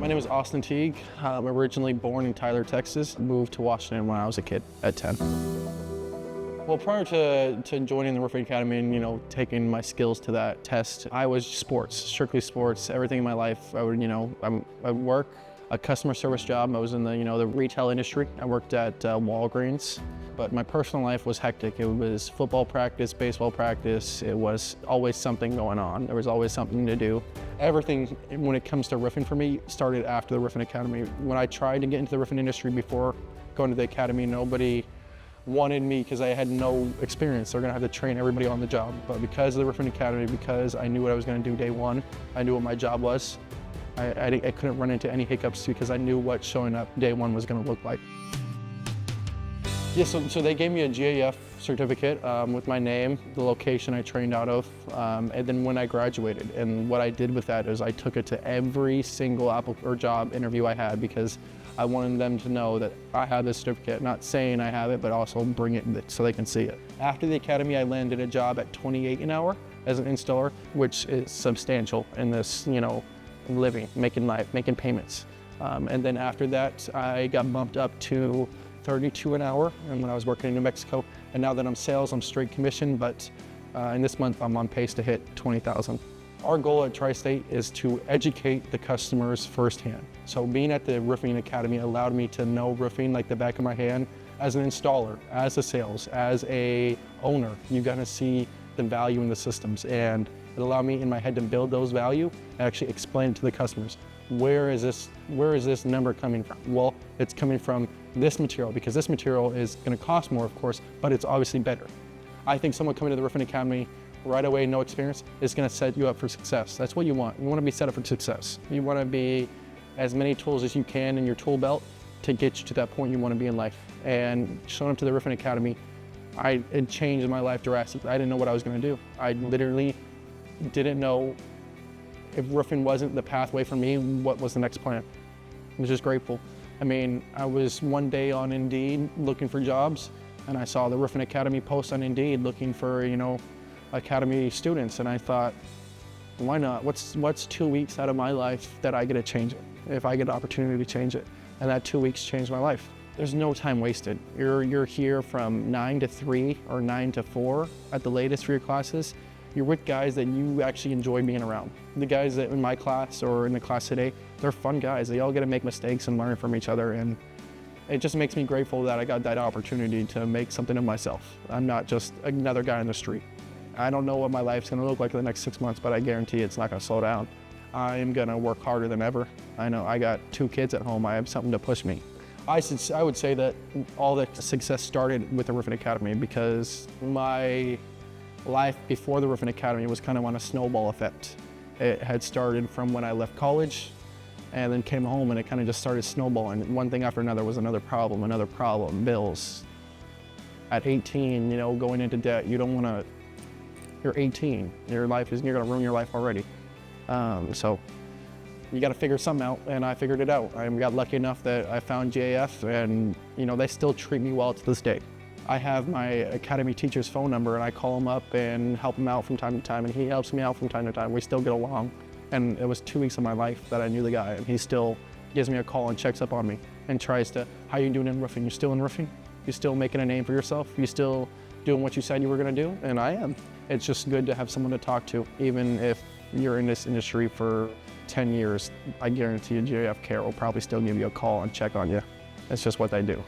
My name is Austin Teague. I'm originally born in Tyler, Texas. Moved to Washington when I was a kid at 10. Well, prior to joining the Roofing Academy and, taking my skills to that test, I was sports, strictly sports. Everything in my life, I would work a customer service job. I was in the retail industry. I worked at Walgreens, but my personal life was hectic. It was football practice, baseball practice. It was always something going on. There was always something to do. Everything when it comes to roofing for me started after the Roofing Academy. When I tried to get into the roofing industry before going to the academy, nobody wanted me because I had no experience. They're gonna have to train everybody on the job. But because of the Roofing Academy, because I knew what I was gonna do day one, I knew what my job was, I couldn't run into any hiccups because I knew what showing up day one was gonna look like. Yeah, so they gave me a GAF certificate with my name, the location I trained out of, and then when I graduated. And what I did with that is I took it to every single job interview I had because I wanted them to know that I have this certificate, not saying I have it, but also bring it so they can see it. After the academy, I landed a job at 28 an hour as an installer, which is substantial in this, living, making life, making payments. And then after that, I got bumped up to 32 an hour, and when I was working in New Mexico. And now that I'm sales, I'm straight commission, but in this month, I'm on pace to hit 20,000. Our goal at Tri-State is to educate the customers firsthand. So being at the Roofing Academy allowed me to know roofing like the back of my hand. As an installer, as a sales, as a owner, you gotta see the value in the systems, and it allowed me in my head to build those value and actually explain to the customers, where is this number coming from? Well, it's coming from this material because this material is gonna cost more, of course, but it's obviously better. I think someone coming to the Roofing Academy right away, no experience, is gonna set you up for success. That's what you want. You wanna be set up for success. You wanna be as many tools as you can in your tool belt to get you to that point you wanna be in life. And showing up to the Roofing Academy, it changed my life drastically. I didn't know what I was gonna do. I literally didn't know if roofing wasn't the pathway for me, what was the next plan. I was just grateful. I mean, I was one day on Indeed looking for jobs, and I saw the Roofing Academy post on Indeed looking for, Academy students, and I thought, why not? What's 2 weeks out of my life that I get to change it, if I get an opportunity to change it? And that 2 weeks changed my life. There's no time wasted. You're here from 9 to 3 or 9 to 4 at the latest for your classes. You're with guys that you actually enjoy being around. The guys that in my class or in the class today, they're fun guys. They all get to make mistakes and learn from each other, and it just makes me grateful that I got that opportunity to make something of myself. I'm not just another guy on the street. I don't know what my life's gonna look like in the next 6 months, but I guarantee it's not gonna slow down. I am gonna work harder than ever. I know I got 2 kids at home. I have something to push me. I would say that all the success started with the Roofing Academy because my life before the Roofing Academy was kind of on a snowball effect. It had started from when I left college and then came home, and it kind of just started snowballing. One thing after another was another problem, bills. At 18, going into debt, you're 18. You're gonna ruin your life already. So you gotta figure something out, and I figured it out. I got lucky enough that I found GAF, and they still treat me well to this day. I have my academy teacher's phone number, and I call him up and help him out from time to time, and he helps me out from time to time. We still get along. And it was 2 weeks of my life that I knew the guy, and he still gives me a call and checks up on me and tries to, how you doing in roofing? You still in roofing? You still making a name for yourself? You still doing what you said you were gonna do? And I am. It's just good to have someone to talk to. Even if you're in this industry for 10 years, I guarantee you GAF Care will probably still give you a call and check on you. It's just what they do.